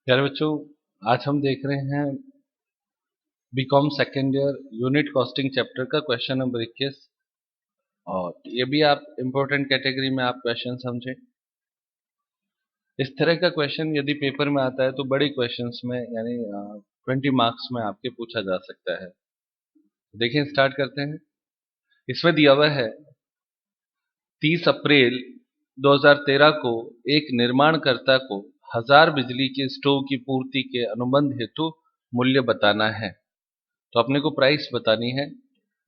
प्यारे बच्चों, आज हम देख रहे हैं BCom second year unit costing chapter का क्वेश्चन नंबर 21। और ये भी आप इम्पोर्टेंट कैटेगरी में आप क्वेश्चन समझें। इस तरह का क्वेश्चन यदि पेपर में आता है तो बड़े क्वेश्चंस में यानी 20 मार्क्स में आपके पूछा जा सकता है। देखिए, स्टार्ट करते हैं। इसमें दिया हुआ है 30 अप्रैल 2013 को एक निर्माणकर्ता को 1000 बिजली के स्टोव की पूर्ति के अनुबंध हेतु मूल्य बताना है। तो अपने को प्राइस बतानी है।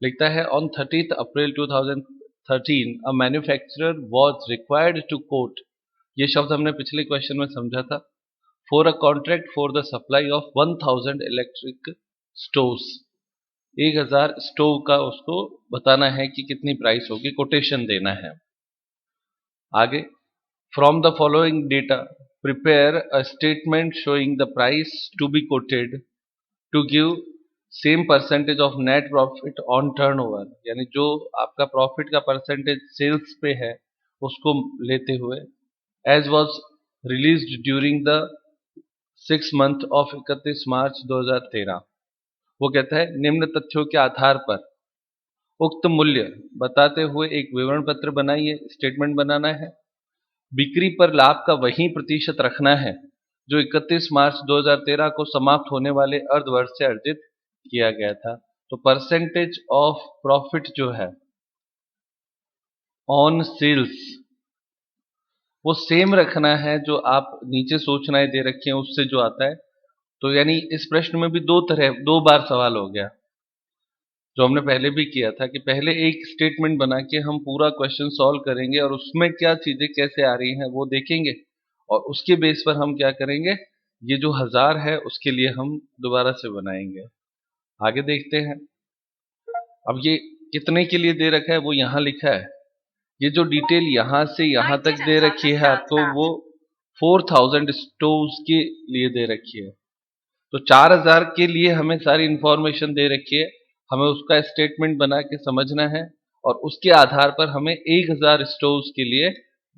लिखता है on 30th April 2013 a manufacturer was required to quote, ये शब्द हमने पिछले क्वेश्चन में समझा था, for a contract for the supply of 1000 electric stoves. 1000 stove का उसको बताना है कि कितनी प्राइस होगी, कोटेशन देना है। आगे, from the following data prepare a statement showing the price to be quoted to give same percentage of net profit on turnover, यानी जो आपका प्रॉफिट का परसेंटेज सेल्स पे है उसको लेते हुए, as was released during the 6 month of 31 March 2013। वो कहता है निम्न तथ्यों के आधार पर उक्त मूल्य बताते हुए एक विवरण पत्र बनाइए। स्टेटमेंट बनाना है। बिक्री पर लाभ का वही प्रतिशत रखना है जो 31 मार्च 2013 को समाप्त होने वाले अर्धवर्ष से अर्जित किया गया था। तो परसेंटेज ऑफ प्रॉफिट जो है ऑन सेल्स वो सेम रखना है जो आप नीचे सूचनाएं दे रखी हैं उससे जो आता है। तो यानी इस प्रश्न में भी दो बार सवाल हो गया, जो हमने पहले भी किया था कि पहले एक स्टेटमेंट बना के हम पूरा क्वेश्चन सॉल्व करेंगे और उसमें क्या चीजें कैसे आ रही हैं वो देखेंगे, और उसके बेस पर हम क्या करेंगे, ये जो 1000 है उसके लिए हम दोबारा से बनाएंगे। आगे देखते हैं। अब ये कितने के लिए दे रखा है वो यहाँ लिखा है। ये जो डिटेल यहाँ से यहाँ तक दे रखी है आपको, वो 4000 स्टोव्स के लिए दे रखी है। तो 4000 के लिए हमें सारी इंफॉर्मेशन दे रखी है, हमें उसका स्टेटमेंट बना के समझना है और उसके आधार पर हमें 1000 स्टोव्स के लिए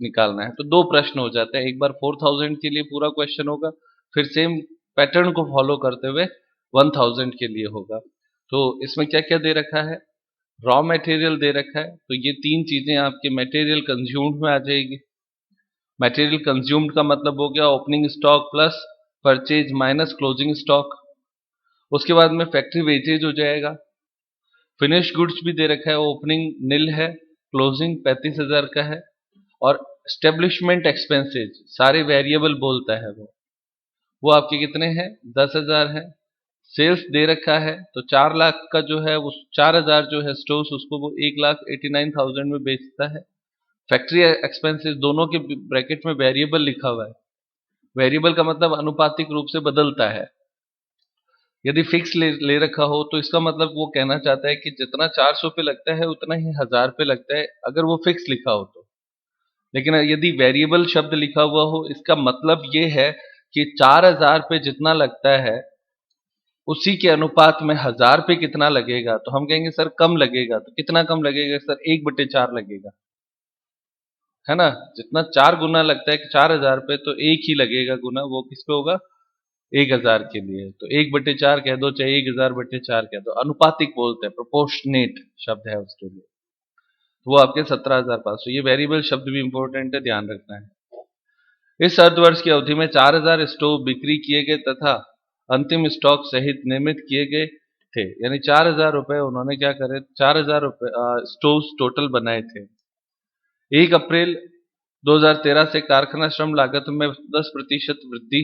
निकालना है। तो दो प्रश्न हो जाते हैं, एक बार 4000 के लिए पूरा क्वेश्चन होगा, फिर सेम पैटर्न को फॉलो करते हुए 1000 के लिए होगा। तो इसमें क्या क्या दे रखा है, रॉ मटेरियल दे रखा है, तो ये तीन चीजें आपके मटेरियल कंज्यूम्ड में आ जाएगी। मटेरियल कंज्यूम्ड का मतलब हो गया opening stock plus purchase minus closing stock. उसके बाद में फैक्ट्री वेजेज हो जाएगा। फिनिश गुड्स भी दे रखा है, ओपनिंग निल है, क्लोजिंग 35,000 का है। और स्टेब्लिशमेंट एक्सपेंसेज सारे वेरिएबल बोलता है वो आपके कितने हैं, 10,000 है। सेल्स दे रखा है तो 4 लाख का जो है वो 4000 जो है स्टोर्स उसको वो 1,89,000 में बेचता है। फैक्ट्री एक्सपेंसेस दोनों के ब्रैकेट में वेरिएबल लिखा हुआ है। वेरिएबल का मतलब अनुपातिक रूप से बदलता है। यदि फिक्स ले रखा हो तो इसका मतलब वो कहना चाहता है कि जितना 400 पे लगता है उतना ही 1000 पे लगता है, अगर वो फिक्स लिखा हो तो। लेकिन यदि वेरिएबल शब्द लिखा हुआ हो, इसका मतलब ये है कि 4000 पे जितना लगता है उसी के अनुपात में 1000 पे कितना लगेगा। तो हम कहेंगे सर कम लगेगा, तो कितना कम लगेगा सर, 1/4 लगेगा, है ना। जितना 4 गुना लगता है कि 4000 पे, तो एक ही लगेगा गुना, वो किस पे होगा, 1000 के लिए। तो 1/4 कह दो चाहे 1000/4 कह दो, अनुपातिक बोलते हैं, प्रोपोर्शनेट शब्द है उसके लिए। तो वो आपके 17,500। ये वेरिएबल शब्द भी इंपॉर्टेंट है, ध्यान रखना है। इस अर्धवर्ष की अवधि में 4000 स्टोव बिक्री किए गए तथा अंतिम स्टॉक सहित निर्मित किए गए थे। यानी 4000 रुपए उन्होंने क्या करे, 4000 रुपए स्टोव टोटल बनाए थे। 1 अप्रैल 2013 से कारखाना श्रम लागत में 10% वृद्धि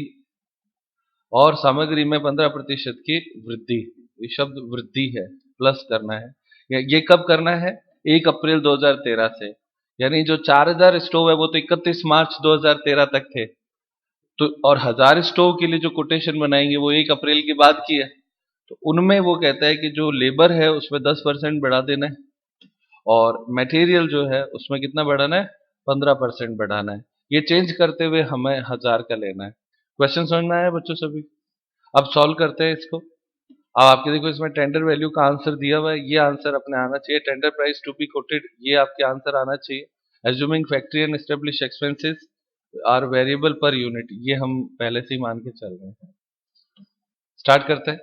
और सामग्री में 15% की वृद्धि। ये शब्द वृद्धि है, प्लस करना है। ये कब करना है, 1 अप्रैल 2013 से। यानी जो 4000 स्टोव है वो तो 31 मार्च 2013 तक थे, तो और 1000 स्टोव के लिए जो कोटेशन बनाएंगे वो 1 अप्रैल के बाद की है। तो उनमें वो कहता है कि जो लेबर है उसमें 10% बढ़ा देना है, और मटेरियल जो है उसमें कितना बढ़ाना है, 15% बढ़ाना है। ये चेंज करते हुए हमें 1000 का लेना है। क्वेश्चन समझ में आया बच्चों सभी। अब सॉल्व करते हैं इसको। अब आपके देखो इसमें टेंडर वैल्यू का आंसर दिया हुआ है, ये आंसर अपने आना चाहिए। Tender price to be quoted, ये आपके आंसर आना चाहिए। Assuming factory and establish expenses, are variable per unit, ये हम पहले से ही मान के चल रहे हैं। स्टार्ट करते हैं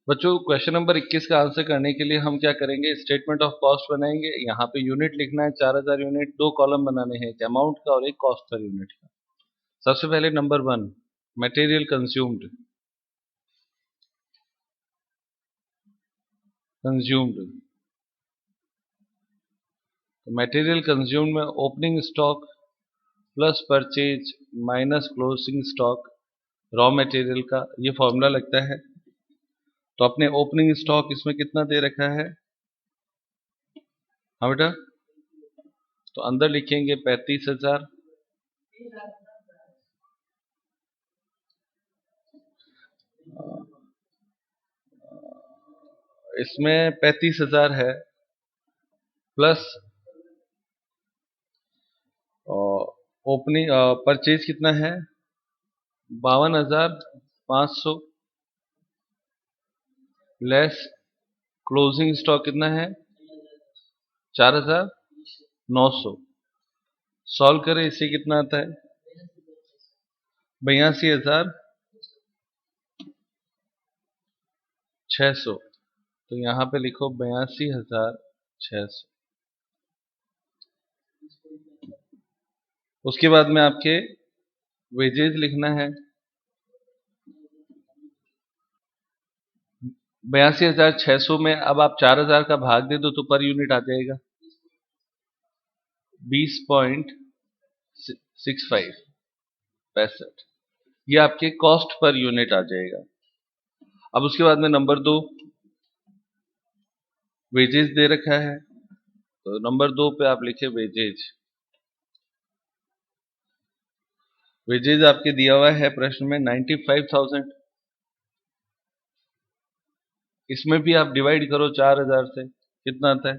बच्चों। क्वेश्चन नंबर 21 का आंसर करने के लिए हम क्या करेंगे, स्टेटमेंट ऑफ कॉस्ट बनाएंगे। यहाँ पे यूनिट लिखना है 4000 यूनिट, दो कॉलम बनाने हैं, एक अमाउंट का और एक कॉस्ट पर यूनिट का। सबसे पहले नंबर 1, मटेरियल कंज्यूम्ड। तो मटेरियल कंज्यूम्ड में opening stock plus purchase minus closing stock raw material का, ये फॉर्मूला लगता है। तो अपने ओपनिंग स्टॉक इसमें कितना दे रखा है, हाँ बेटा, तो अंदर लिखेंगे 35,000, इसमें 35,000 है, प्लस ओपनिंग परचेज कितना है 52,500, लेस क्लोजिंग स्टॉक कितना है 4,900। सॉल्व करें, इससे कितना आता है 82,600। तो यहाँ पे लिखो 82,600। उसके बाद में आपके वेजेज लिखना है 82,600 में अब आप 4,000 का भाग दे दो तो पर यूनिट आ जाएगा 20.65 65। ये आपके कॉस्ट पर यूनिट आ जाएगा। अब उसके बाद में नंबर 2, वेजेज दे रखा है, तो नंबर 2 पे आप लिखे वेजेज। वेजेज आपके दिया हुआ है प्रश्न में 95,000। इसमें भी आप डिवाइड करो 4,000 से, कितना आता है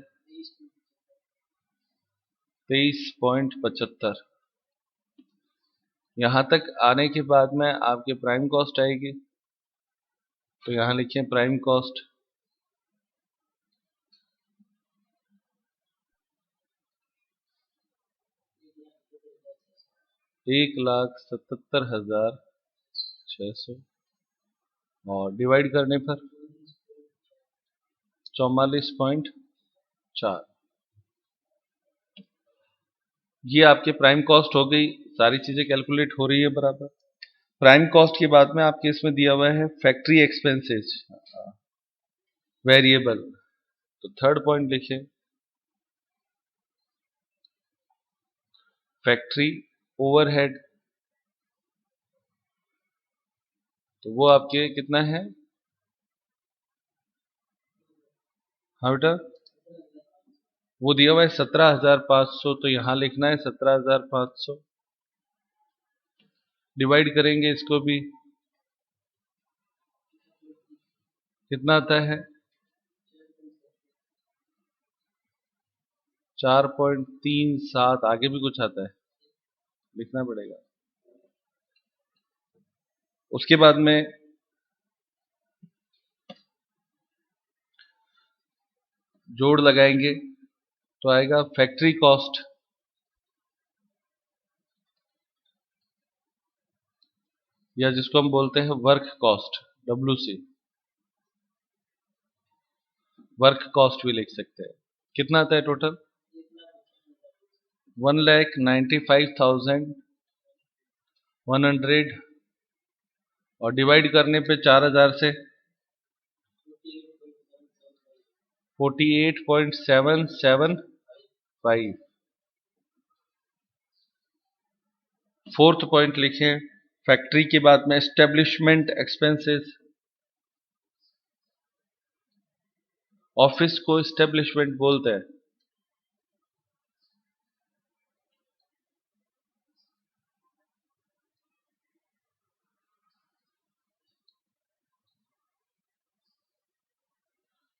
23.75। यहां तक आने के बाद में आपके प्राइम कॉस्ट आएगी, तो यहां लिखें प्राइम कॉस्ट 1,77,600 और डिवाइड करने पर 44.4। ये आपके प्राइम कॉस्ट हो गई, सारी चीजें कैलकुलेट हो रही है बराबर। प्राइम कॉस्ट के बाद में आपके इसमें दिया हुआ है फैक्ट्री एक्सपेंसेस वेरिएबल, तो थर्ड पॉइंट लिखे फैक्ट्री ओवरहेड, तो वो आपके कितना है, हाँ बेटा, वो दिया हुआ है 17,500, तो यहां लिखना है 17,500। डिवाइड करेंगे इसको भी, कितना आता है 4.37। आगे भी कुछ आता है, लिखना पड़ेगा। उसके बाद में जोड़ लगाएंगे तो आएगा फैक्ट्री कॉस्ट, या जिसको हम बोलते हैं work cost, WC, work cost भी लिख सकते हैं। कितना आता है टोटल 1,95,100 और डिवाइड करने पे 4,000 से 48.775। फोर्थ पॉइंट लिखें फैक्ट्री के बाद में एस्टेब्लिशमेंट एक्सपेंसेस, ऑफिस को एस्टेब्लिशमेंट बोलते हैं।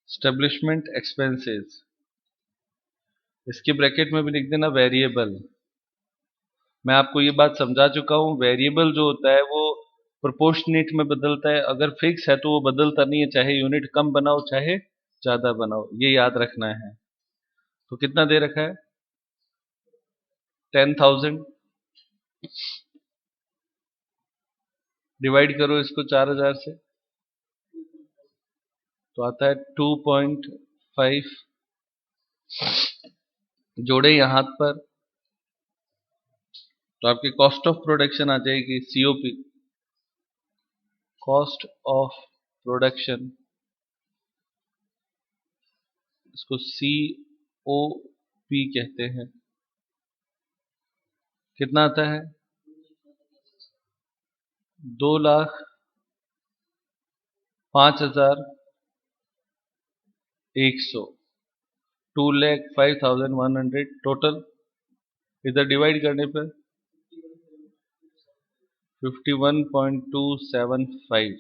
एस्टेब्लिशमेंट एक्सपेंसेस, इसके ब्रैकेट में भी लिख देना वेरिएबल। मैं आपको ये बात समझा चुका हूं, वेरिएबल जो होता है वो प्रोपोर्शनेट में बदलता है, अगर फिक्स है तो वो बदलता नहीं है, चाहे यूनिट कम बनाओ चाहे ज्यादा बनाओ, ये याद रखना है। तो कितना दे रखा है 10,000, डिवाइड करो इसको 4000 से तो आता है 2.5, जोड़े यहाँ पर तो आपकी कॉस्ट ऑफ प्रोडक्शन आ जाएगी COP, कॉस्ट ऑफ प्रोडक्शन, इसको COP कहते हैं। कितना आता है? 2,05,100, 2,05,100 टोटल। इधर डिवाइड करने पर 51.275।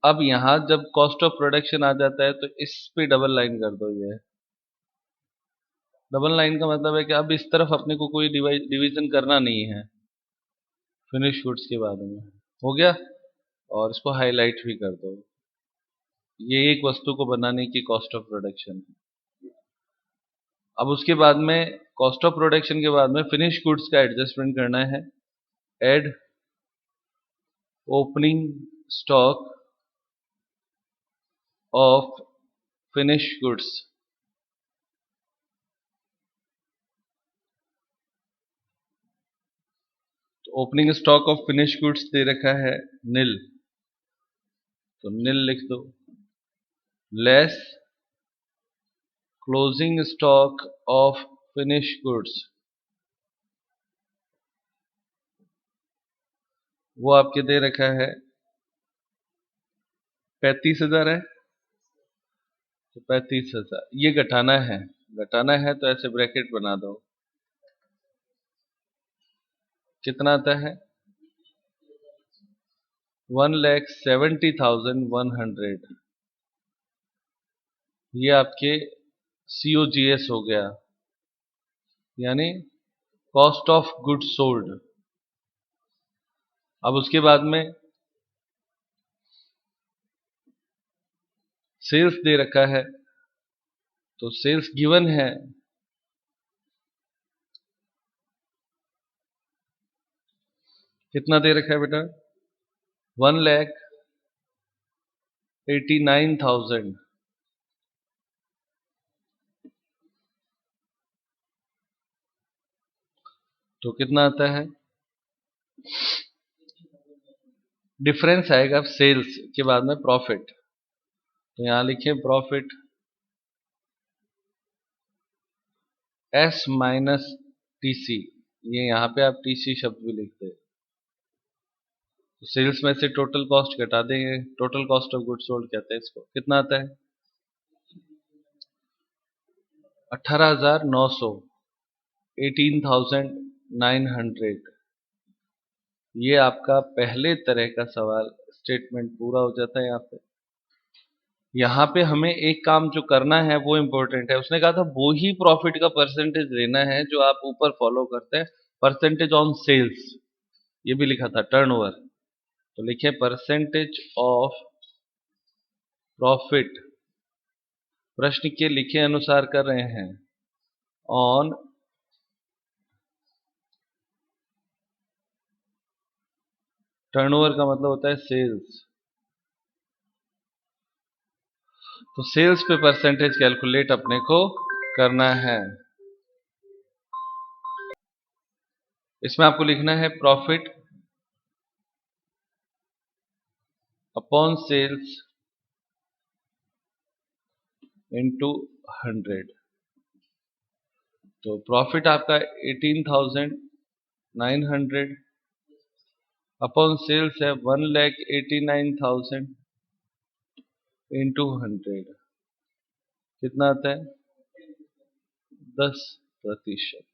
अब यहां जब कॉस्ट ऑफ प्रोडक्शन आ जाता है तो इस पे डबल लाइन कर दो। ये डबल लाइन का मतलब है कि अब इस तरफ अपने को कोई डिवीजन करना नहीं है फिनिश गुड्स के बारे में। हो गया? और इसको हाईलाइट भी कर दो। ये एक वस्तु को बनाने की कॉस्ट ऑफ प्रोडक्शन है। अब उसके बाद में कॉस्ट ऑफ प्रोडक्शन के बाद में फिनिश गुड्स का एडजस्टमेंट करना है। Add opening stock of finish goods. तो opening stock of finish goods दे रखा है नील, तो नील लिख दो। Less closing stock of finish goods, वो आपके दे रखा है 35,000 है, तो 35,000 ये घटाना है। घटाना है तो ऐसे ब्रैकेट बना दो। कितना आता है? 1,70,100। ये आपके COGS हो गया, यानी कॉस्ट ऑफ गुड्स सोल्ड। अब उसके बाद में सेल्स दे रखा है, तो सेल्स गिवन है, कितना दे रखा है बेटा? 1,89,000। तो कितना आता है? डिफरेंस आएगा सेल्स के बाद में प्रॉफिट, तो यहां लिखे प्रॉफिट S माइनस TC। ये यहां पे आप TC शब्द भी लिखते हैं। तो सेल्स में से टोटल कॉस्ट घटा देंगे, total cost of goods sold कहते हैं इसको। कितना आता है? 18,900, 18,900। ये आपका पहले तरह का सवाल स्टेटमेंट पूरा हो जाता है। यहाँ पे हमें एक काम जो करना है वो इम्पोर्टेंट है। उसने कहा था वो ही प्रॉफिट का परसेंटेज लेना है जो आप ऊपर फॉलो करते हैं, परसेंटेज ऑन सेल्स। ये भी लिखा था टर्नओवर, तो लिखे परसेंटेज ऑफ प्रॉफिट, प्रश्न के लिखे अनुसार कर रहे हैं, ऑन टर्नओवर का मतलब होता है सेल्स। तो सेल्स पे परसेंटेज कैलकुलेट अपने को करना है। इसमें आपको लिखना है प्रॉफिट अपॉन सेल्स इनटू 100। तो प्रॉफिट आपका 18,900 अपॉन सेल्स है 1,89,000 इंटू 100। कितना आता है? 10%,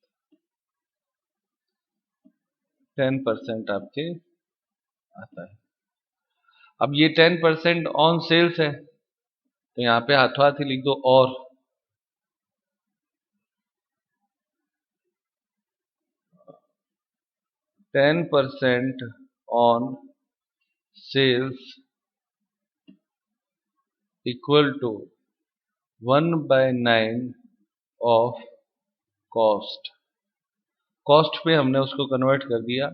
10% आपके आता है। अब ये 10% ऑन सेल्स है, तो यहाँ पे हाथों हाथ ही लिख दो और 10% on sales equal to 1/9 of cost. Cost पे हमने उसको कन्वर्ट कर दिया।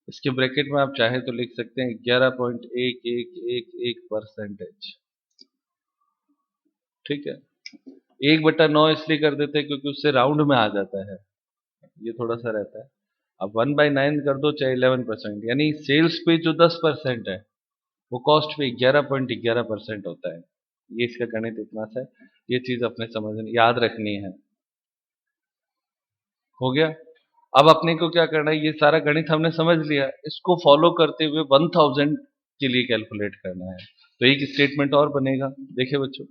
इसके ब्रैकेट में आप चाहे तो लिख सकते हैं 11.1111%। ठीक है, 1/9 इसलिए कर देते हैं क्योंकि उससे राउंड में आ जाता है, ये थोड़ा सा रहता है। अब 1/9 कर दो चाहे 11%, यानी सेल्स पे जो 10% है वो कॉस्ट पे 11.11% होता है। ये इसका गणित इतना सा है, ये चीज अपने समझ याद रखनी है। हो गया। अब अपने को क्या करना है, ये सारा गणित हमने समझ लिया, इसको फॉलो करते हुए 1000 के लिए कैलकुलेट करना है। तो एक स्टेटमेंट और बनेगा, देखिए बच्चों।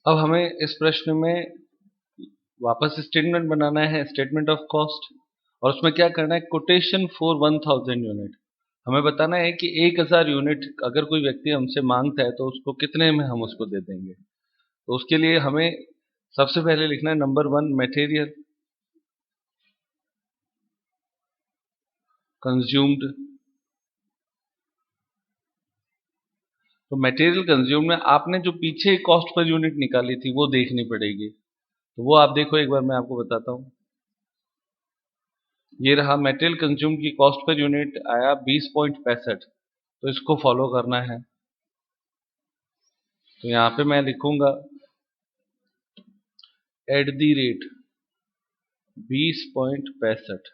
अब हमें इस प्रश्न में वापस स्टेटमेंट बनाना है, स्टेटमेंट ऑफ कॉस्ट, और उसमें क्या करना है, कोटेशन फॉर 1000 यूनिट। हमें बताना है कि 1000 यूनिट अगर कोई व्यक्ति हमसे मांगता है तो उसको कितने में हम उसको दे देंगे। तो उसके लिए हमें सबसे पहले लिखना है नंबर 1 मटेरियल कंज्यूम्ड। तो मटेरियल कंज्यूम में आपने जो पीछे कॉस्ट पर यूनिट निकाली थी वो देखनी पड़ेगी। तो वो आप देखो, एक बार मैं आपको बताता हूँ। ये रहा मटेरियल कंज्यूम की कॉस्ट पर यूनिट आया 20.65। तो इसको फॉलो करना है। तो यहाँ पे मैं लिखूंगा at the rate 20.65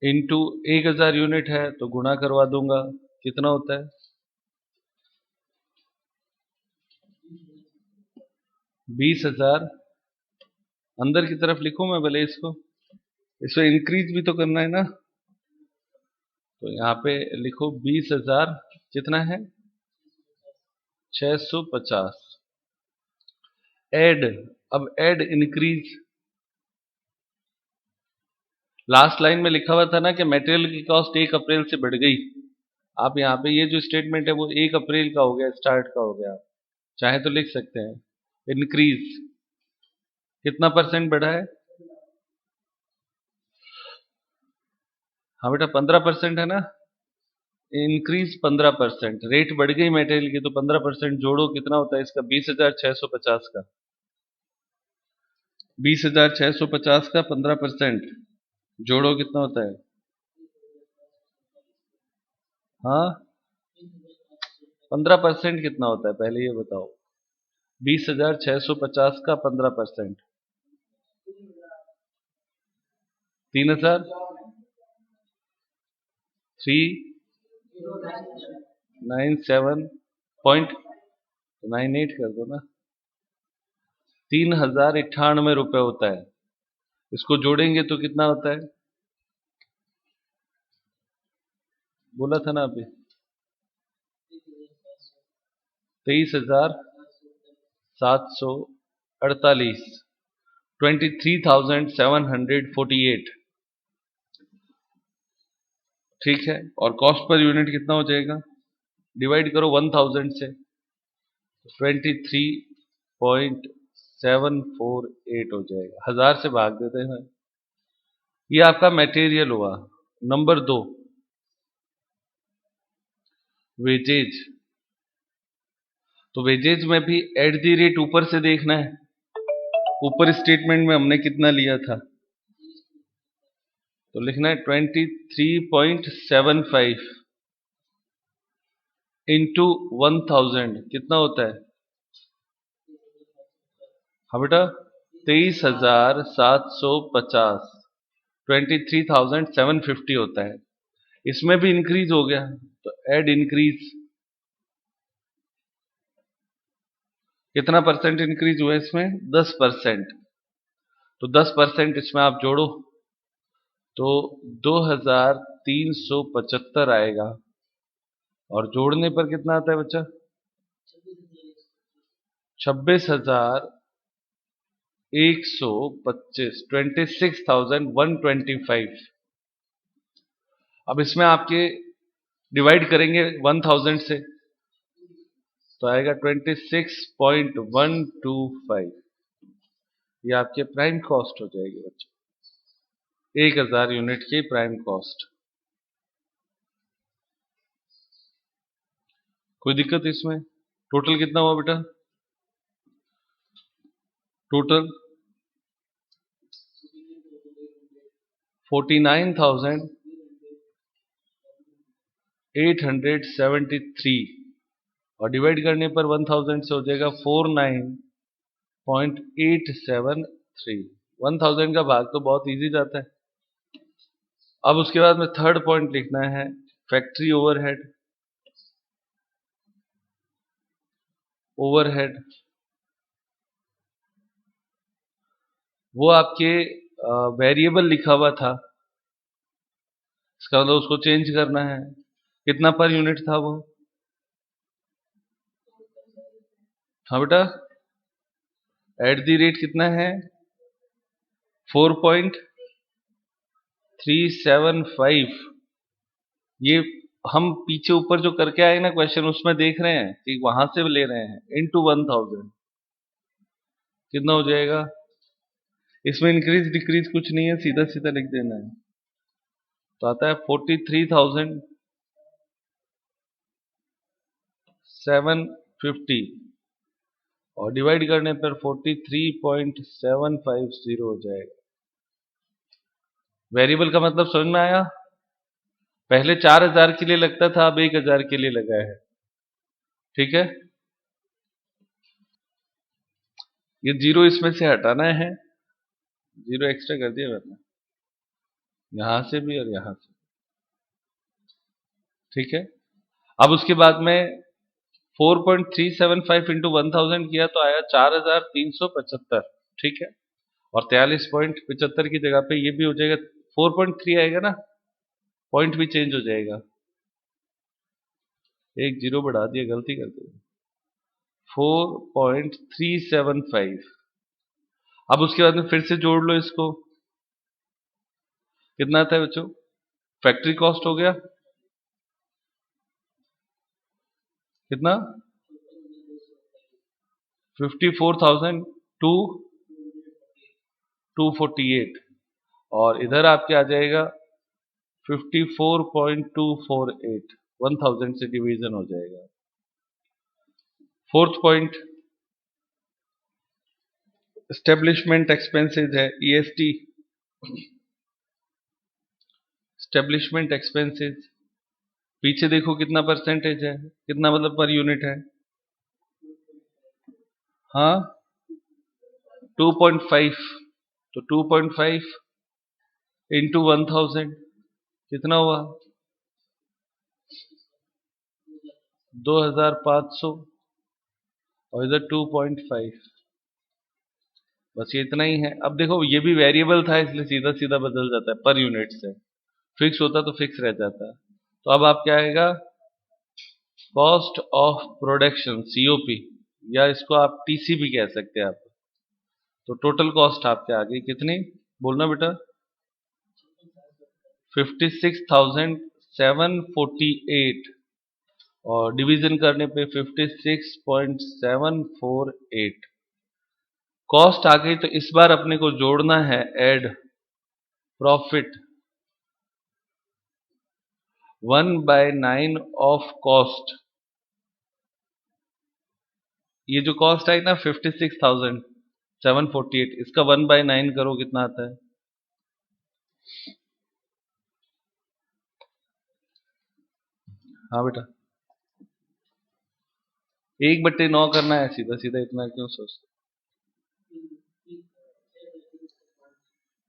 into 1000 unit है तो गुणा करवा दूंगा, कितना होता है 20,000। अंदर की तरफ लिखूं मैं भले इसको, इसको इंक्रीज भी तो करना है ना। तो यहाँ पे लिखो 20,000 कितना है 650 एड। अब एड इंक्रीज, लास्ट लाइन में लिखा हुआ था ना कि मटेरियल की कॉस्ट 1 अप्रैल से बढ़ गई। आप यहाँ पे ये जो स्टेटमेंट है वो 1 अप्रैल का हो गया, स्टार्ट का हो गया। चाहे तो लिख सकते हैं इंक्रीज कितना परसेंट बढ़ा है। हाँ बेटा 15% है ना, इंक्रीज 15%। रेट बढ़ गई मटेरियल की तो 15% जोड़ो, कितना होता है इसका 20,650 का। 20,650 का 15% जोड़ो कितना होता है। हाँ 15% कितना होता है पहले ये बताओ। 20,650 का 15%, 3,397.98 कर दो ना, 3,098 होता है। इसको जोड़ेंगे तो कितना होता है, बोला था ना अभी 23,748, 23,748। ठीक है, और कॉस्ट पर यूनिट कितना हो जाएगा, डिवाइड करो 1000 से, 23.748 हो जाएगा। 1000 से भाग देते हैं। ये आपका मटेरियल हुआ। Number 2 wages. तो वेजेज में भी एट दी रेट ऊपर से देखना है। ऊपर स्टेटमेंट में हमने कितना लिया था, तो लिखना है 23.75 इंटू 1000 कितना होता है। हाँ बेटा 23,750, 23,750 होता है। इसमें भी इंक्रीज हो गया तो एड इंक्रीज, कितना परसेंट इंक्रीज हुआ इसमें 10%। तो 10% इसमें आप जोड़ो तो 2,375 आएगा, और जोड़ने पर कितना आता है बच्चा 26,125, 26,125। अब इसमें आपके डिवाइड करेंगे 1000 से तो आएगा 26.125। ये आपके प्राइम कॉस्ट हो जाएगी बच्चों, 1000 यूनिट की प्राइम कॉस्ट। कोई दिक्कत इसमें। टोटल कितना हुआ बेटा, टोटल 49,873 और डिवाइड करने पर 1000 से हो जाएगा 49.873। 1000 का भाग तो बहुत इजी जाता है। अब उसके बाद में थर्ड पॉइंट लिखना है फैक्ट्री ओवरहेड। ओवरहेड वो आपके वेरिएबल लिखा हुआ था, इसका मतलब उसको चेंज करना है। कितना पर यूनिट था वो? हाँ बेटा, एट द रेट कितना है? 4.375। ये हम पीछे ऊपर जो करके आए ना क्वेश्चन, उसमें देख रहे हैं कि वहां से ले रहे हैं इनटू 1000। कितना हो जाएगा? इसमें इंक्रीज डिक्रीज कुछ नहीं है, सीधा सीधा लिख देना है। तो आता है 43,750 और डिवाइड करने पर 43.750 हो जाएगा। वेरिएबल का मतलब समझ में आया? पहले 4000 के लिए लगता था, अब 1000 के लिए लगा है। ठीक है, ये जीरो इसमें से हटाना है। जीरो एक्स्ट्रा कर दिया मैंने, यहां से भी और यहां से। ठीक है, अब उसके बाद में 4.375 इंटू 1000 किया तो आया 4375। ठीक है, और 43.75 की जगह पे ये भी हो जाएगा, 4.3 आएगा ना, पॉइंट भी चेंज हो जाएगा। एक जीरो बढ़ा दिया, गलती कर दी। 4.375। अब उसके बाद में फिर से जोड़ लो इसको। कितना आता है बच्चों? फैक्ट्री कॉस्ट हो गया कितना? 54,248 और इधर आपके आ जाएगा 54.248। 1000 से डिवीजन हो जाएगा। फोर्थ पॉइंट एस्टेब्लिशमेंट एक्सपेंसेस है, ईएसटी। एस्टेब्लिशमेंट एक्सपेंसेस पीछे देखो कितना परसेंटेज है, कितना मतलब पर यूनिट है? हाँ, 2.5। तो 2.5 इंटू 1000 कितना हुआ? 2500 और इधर 2.5। बस ये इतना ही है। अब देखो ये भी वेरिएबल था इसलिए सीधा सीधा बदल जाता है पर यूनिट से। फिक्स होता तो फिक्स रह जाता। तो अब आप क्या आएगा? कॉस्ट ऑफ प्रोडक्शन, सीओपी, या इसको आप टीसी भी कह सकते हैं आप। तो टोटल कॉस्ट आपके आ गई कितनी? बोलना बेटा। 56,748 और डिवीजन करने पे 56.748 कॉस्ट आ गई। तो इस बार अपने को जोड़ना है ऐड प्रॉफिट 1/9 ऑफ कॉस्ट। ये जो कॉस्ट आई ना 56,748, इसका 1/9 करो, कितना आता है? हाँ बेटा, 1/9 करना है, सीधा सीधा इतना क्यों सोचते?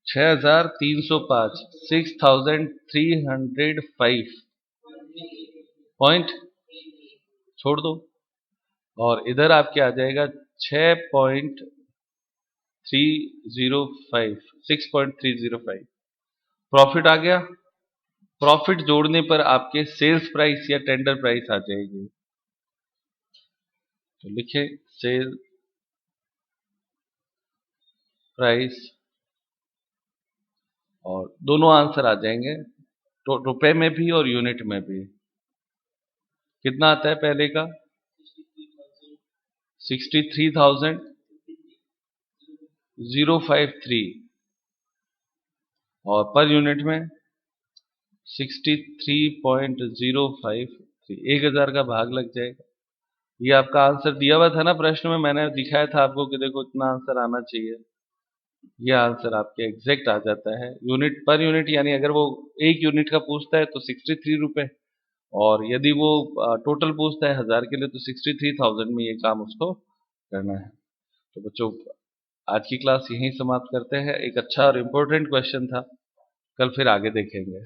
6,305, 6,305 पॉइंट छोड़ दो और इधर आपके आ जाएगा 6.305, 6.305 प्रॉफिट आ गया। प्रॉफिट जोड़ने पर आपके सेल्स प्राइस या टेंडर प्राइस आ जाएगी। तो लिखे सेल प्राइस और दोनों आंसर आ जाएंगे, तो रुपए में भी और यूनिट में भी। कितना आता है पहले का? 63,053 और पर यूनिट में 63.053। 1000 का भाग लग जाएगा। ये आपका आंसर दिया हुआ था ना प्रश्न में, मैंने दिखाया था आपको कि देखो इतना आंसर आना चाहिए। ये आंसर आपके एग्जैक्ट आ जाता है। यूनिट पर यूनिट यानी अगर वो एक यूनिट का पूछता है तो 63 रुपए, और यदि वो टोटल पूछता है 1000 के लिए तो 63,000 में ये काम उसको करना है। तो बच्चों, आज की क्लास यहीं समाप्त करते हैं। एक अच्छा और इम्पोर्टेंट क्वेश्चन था, कल फिर आगे देखेंगे।